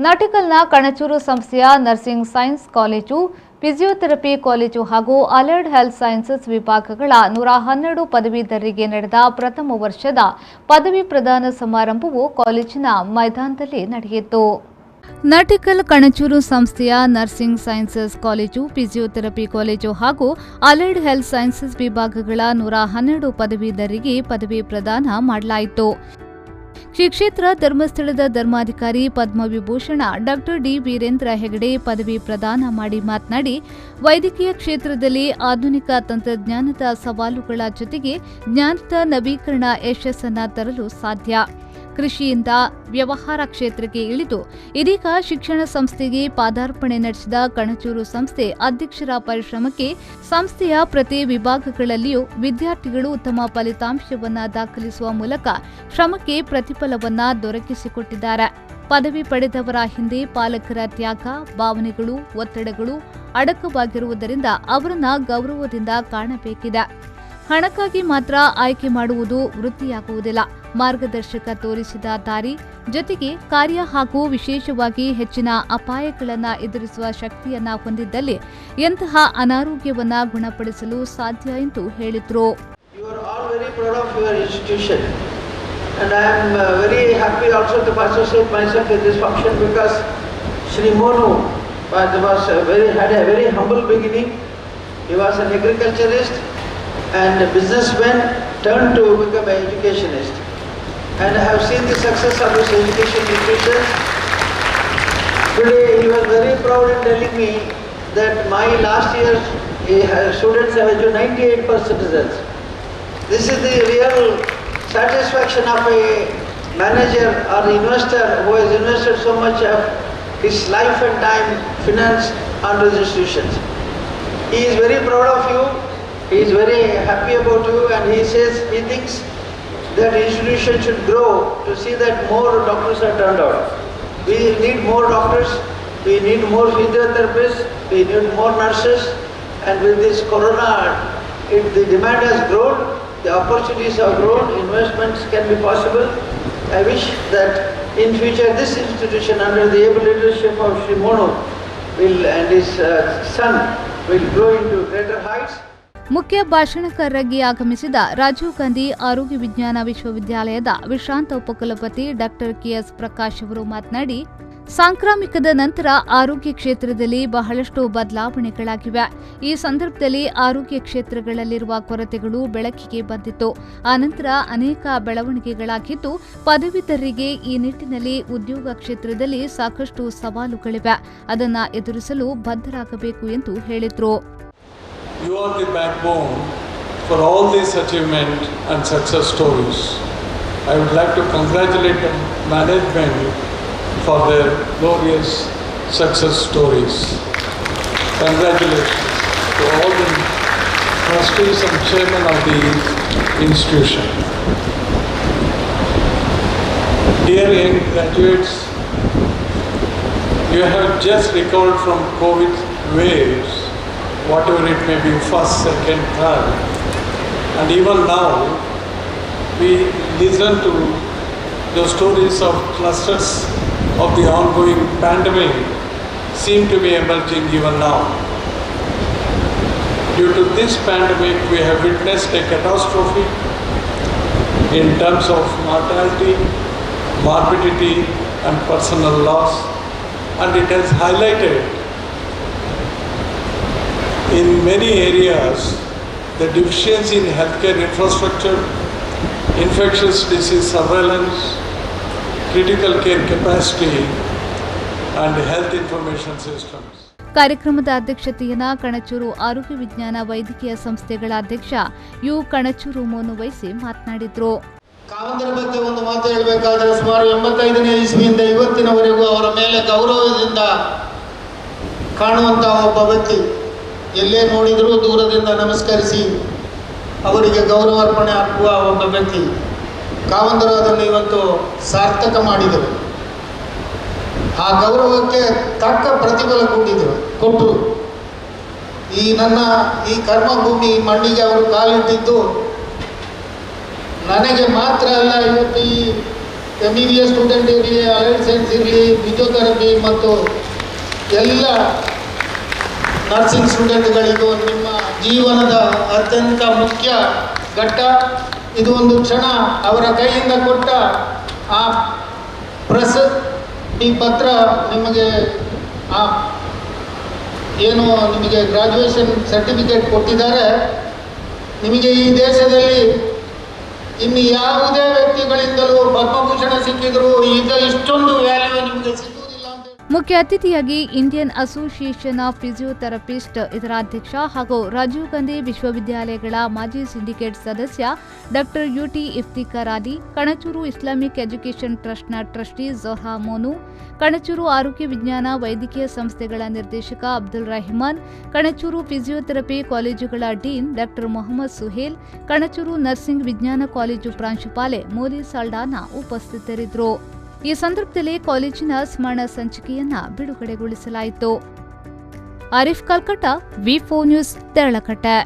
ನಾಟಿಕಲ್ನ ಕಣಚೂರು ಸಂಸ್ಥೆಯ nursing science college, physiotherapy college ಹಾಗೂ allied health sciences ವಿಭಾಗಗಳ 112 ಪದವೀಧರರಿಗೆ ನಡೆದ ಪ್ರಥಮ ವರ್ಷದ ಪದವಿ ಪ್ರದಾನ ಸಮಾರಂಭವು ಕಾಲೇಜಿನ ಮೈದಾನದಲ್ಲಿ ನಡೆಯಿತು. ನಾಟಿಕಲ್ ಕಣಚೂರು ಸಂಸ್ಥೆಯ nursing sciences college, physiotherapy college ಹಾಗೂ ಅಲೈಡ್ ಹೆಲ್ತ್ ಸೈನ್ಸಸ್ ವಿಭಾಗಗಳ 112 ಪದವೀಧರರಿಗೆ ಪದವಿ ಪ್ರದಾನ ಮಾಡಲಾಯಿತು. ಶ್ರೀ ಕ್ಷೇತ್ರ ಧರ್ಮಸ್ಥಳದ ಧರ್ಮಾಧಿಕಾರಿ ಪದ್ಮವಿಭೂಷಣ ಡಾಕ್ಟರ್ ಡಿ ವೀರೇಂದ್ರ ಹೆಗಡೆ ಪದವಿ ಪ್ರದಾನ ಮಾಡಿ ಮಾತನಾಡಿ, ವೈದ್ಯಕೀಯ ಕ್ಷೇತ್ರದಲ್ಲಿ ಆಧುನಿಕ ತಂತ್ರಜ್ಞಾನದ ಸವಾಲುಗಳ ಜೊತೆಗೆ ಜ್ಞಾನದ ನವೀಕರಣ ಯಶಸ್ಸನ್ನು ತರಲು ಸಾಧ್ಯ. ಕೃಷಿಯಿಂದ ವ್ಯವಹಾರ ಕ್ಷೇತ್ರಕ್ಕೆ ಇಳಿದು ಇದೀಗ ಶಿಕ್ಷಣ ಸಂಸ್ಥೆಗೆ ಪಾದಾರ್ಪಣೆ ನಡೆಸಿದ ಕಣಚೂರು ಸಂಸ್ಥೆ ಅಧ್ಯಕ್ಷರ ಪರಿಶ್ರಮಕ್ಕೆ ಸಂಸ್ಥೆಯ ಪ್ರತಿ ವಿಭಾಗಗಳಲ್ಲಿಯೂ ವಿದ್ಯಾರ್ಥಿಗಳು ಉತ್ತಮ ಫಲಿತಾಂಶವನ್ನು ದಾಖಲಿಸುವ ಮೂಲಕ ಶ್ರಮಕ್ಕೆ ಪ್ರತಿಫಲವನ್ನು ದೊರಕಿಸಿಕೊಟ್ಟಿದ್ದಾರೆ. ಪದವಿ ಪಡೆದವರ ಹಿಂದೆ ಪಾಲಕರ ತ್ಯಾಗ, ಭಾವನೆಗಳು, ಒತ್ತಡಗಳು ಅಡಕವಾಗಿರುವುದರಿಂದ ಅವರನ್ನು ಗೌರವದಿಂದ ಕಾಣಬೇಕಿದೆ. ಹಣಕ್ಕಾಗಿ ಮಾತ್ರ ಆಯ್ಕೆ ಮಾಡುವುದು ವೃತ್ತಿಯಾಗುವುದಿಲ್ಲ. ಮಾರ್ಗದರ್ಶಕ ತೋರಿಸಿದ ದಾರಿ ಜೊತೆಗೆ ಕಾರ್ಯ ಹಾಗೂ ವಿಶೇಷವಾಗಿ ಹೆಚ್ಚಿನ ಅಪಾಯಗಳನ್ನು ಎದುರಿಸುವ ಶಕ್ತಿಯನ್ನ ಹೊಂದಿದ್ದಲ್ಲಿ ಎಂತಹ ಅನಾರೋಗ್ಯವನ್ನ ಗುಣಪಡಿಸಲು ಸಾಧ್ಯ ಎಂದು ಹೇಳಿದರು. And I am very happy also to associate myself with this function because Shri Monu had a very humble beginning. He was an agriculturist and a businessman turned to become an educationist. And I have seen the success of his education institutions. Today he was very proud in telling me that my last year's students have achieved 98% results. This is the real satisfaction of a manager or investor who has invested so much of his life and time, finance onto the institutions. He is very proud of you, he is very happy about you, and he says he thinks that institution should grow to see that more doctors are turned out. We need more doctors, we need more physiotherapists, we need more nurses, and with this corona, the demand has grown. The opportunities have grown, investments can be possible. I wish that in future this institution under the able leadership of Shri Monu and his son will grow into greater heights. ಮುಖ್ಯ ಭಾಷಣಕಾರರಾಗಿ ಆಗಮಿಸಿದ ರಾಜೀವ್ ಗಾಂಧಿ ಆರೋಗ್ಯ ವಿಜ್ಞಾನ ವಿಶ್ವವಿದ್ಯಾಲಯದ ವಿಶ್ರಾಂತ ಉಪಕುಲಪತಿ doctor KS Prakash ಅವರು ಮಾತನಾಡಿ, ಸಾಂಕ್ರಾಮಿಕದ ನಂತರ ಆರೋಗ್ಯ ಕ್ಷೇತ್ರದಲ್ಲಿ ಬಹಳಷ್ಟು ಬದಲಾವಣೆಗಳಾಗಿವೆ. ಈ ಸಂದರ್ಭದಲ್ಲಿ ಆರೋಗ್ಯ ಕ್ಷೇತ್ರಗಳಲ್ಲಿರುವ ಕೊರತೆಗಳು ಬೆಳಕಿಗೆ ಬಂದಿತ್ತು. ಆನಂತರ ಅನೇಕ ಬೆಳವಣಿಗೆಗಳಾಗಿದ್ದು, ಪದವೀಧರರಿಗೆ ಈ ನಿಟ್ಟಿನಲ್ಲಿ ಉದ್ಯೋಗ ಕ್ಷೇತ್ರದಲ್ಲಿ ಸಾಕಷ್ಟು ಸವಾಲುಗಳಿವೆ. ಅದನ್ನು ಎದುರಿಸಲು ಬದ್ಧರಾಗಬೇಕು ಎಂದು ಹೇಳಿದರು. You are the backbone for all these achievement and success stories. I would like to congratulate the management for their glorious success stories. Congratulations to all the trustees and chairman of the institution. Dear young graduates, you have just recovered from COVID waves, whatever it may be, first, second, third. And even now, we listen to the stories of clusters of the ongoing pandemic seem to be emerging even now. Due to this pandemic, we have witnessed a catastrophe in terms of mortality, morbidity and personal loss, and it has highlighted in many areas the deficiency in healthcare infrastructure, infectious disease surveillance, critical care capacity and health information systems. ಕಾರ್ಯಕ್ರಮದ ಅಧ್ಯಕ್ಷತೆಯನ್ನು ಕಣಚೂರು ಆರೋಗ್ಯ ವಿಜ್ಞಾನ ವೈದ್ಯಕೀಯ ಸಂಸ್ಥೆಗಳ ಅಧ್ಯಕ್ಷ you Kanachur Monu ವಹಿಸಿ ಮಾತನಾಡಿದರು. ಕಾವಂದರ ಬಗ್ಗೆ ಒಂದು ಮಾತು ಹೇಳಬೇಕಾದ್ರೆ ಸುಮಾರು 85ನೇ ಇಸ್ವಿಯಿಂದ ಇವತ್ತಿನವರೆಗೂ ಅವರ ಮೇಲೆ ಗೌರವದಿಂದ ಕಾಣುವಂತಹ ಒಬ್ಬ ವ್ಯಕ್ತಿ. ಎಲ್ಲೇ ನೋಡಿದರೂ ದೂರದಿಂದ ನಮಸ್ಕರಿಸಿ ಅವರಿಗೆ ಗೌರವಾರ್ಪಣೆ ಹಾಕುವ ಒಬ್ಬ ವ್ಯಕ್ತಿ. ಕಾವಂದರು ಅದನ್ನು ಇವತ್ತು ಸಾರ್ಥಕ ಮಾಡಿದರು. ಆ ಗೌರವಕ್ಕೆ ತಕ್ಕ ಪ್ರತಿಫಲ ಕೊಟ್ಟರು. ಈ ಕರ್ಮಭೂಮಿ ಮಣ್ಣಿಗೆ ಅವರು ಕಾಲಿಟ್ಟಿದ್ದು ನನಗೆ ಮಾತ್ರ ಅಲ್ಲ, ಇವತ್ತು ಈ MBBS ಸ್ಟೂಡೆಂಟ್ ಇರಲಿ, ಅಲೈಡ್ ಸೈನ್ಸ್ ಇರಲಿ, ಫಿಸಿಯೋಥೆರಪಿ ಮತ್ತು ಎಲ್ಲ ನರ್ಸಿಂಗ್ ಸ್ಟೂಡೆಂಟ್ಗಳಿಗೂ ನಿಮ್ಮ ಜೀವನದ ಅತ್ಯಂತ ಮುಖ್ಯ ಘಟ್ಟ. ಇದು ಒಂದು ಕ್ಷಣ ಅವರ ಕೈಯಿಂದ ಕೊಟ್ಟ ಆ ಈ ಪತ್ರ ನಿಮಗೆ ಏನು ನಿಮಗೆ ಗ್ರಾಜುಯೇಷನ್ ಸರ್ಟಿಫಿಕೇಟ್ ಕೊಟ್ಟಿದ್ದಾರೆ. ನಿಮಗೆ ಈ ದೇಶದಲ್ಲಿ ಇನ್ನು ಯಾವುದೇ ವ್ಯಕ್ತಿಗಳಿಂದಲೂ ಪದ್ಮಭೂಷಣ ಸಿಕ್ಕಿದ್ರು ಈಗ ಇಷ್ಟೊಂದು ವ್ಯಾಲ್ಯೂ ನಿಮಗೆ ಸಿಗುವುದಿಲ್ಲ ಅಂತ. ಮುಖ್ಯ ಅತಿಥಿಯಾಗಿ ಇಂಡಿಯನ್ ಅಸೋಸಿಯೇಷನ್ ಆಫ್ ಫಿಸಿಯೋಥೆರಪಿಸ್ಟ್ ಇದರ ಅಧ್ಯಕ್ಷ ಹಾಗೂ ರಾಜೀವ್ ಗಾಂಧಿ ವಿಶ್ವವಿದ್ಯಾಲಯಗಳ ಮಾಜಿ ಸಿಂಡಿಕೇಟ್ ಸದಸ್ಯ doctor U T Iftikhar Ali, Kanachur Islamic education ಟ್ರಸ್ಟ್ನ ಟ್ರಸ್ಟಿ ಝೋಹಾ ಮೋನು, ಕಣಚೂರು ಆರೋಗ್ಯ ವಿಜ್ಞಾನ ವೈದ್ಯಕೀಯ ಸಂಸ್ಥೆಗಳ ನಿರ್ದೇಶಕ ಅಬ್ದುಲ್ ರೆಹಮಾನ್, ಕಣಚೂರು ಫಿಸಿಯೋಥೆರಪಿ ಕಾಲೇಜುಗಳ dean doctor Mohammed Suhail, Kanachur nursing ವಿಜ್ಞಾನ ಕಾಲೇಜು ಪ್ರಾಂಶುಪಾಲೆ ಮೋಲಿ ಸಾಲ್ಡಾನಾ ಉಪಸ್ಥಿತರಿದ್ದರು. ಈ ಸಂದರ್ಭದಲ್ಲಿ ಕಾಲೇಜಿನ ಸ್ಮರಣ ಸಂಚಿಕೆಯನ್ನ ಬಿಡುಗಡೆಗೊಳಿಸಲಾಯಿತು. ಆರಿಫ್ ಕಲ್ಕಟ್ಟ, ವಿ4 ನ್ಯೂಸ್, ತೆರಳಕಟ್ಟೆ.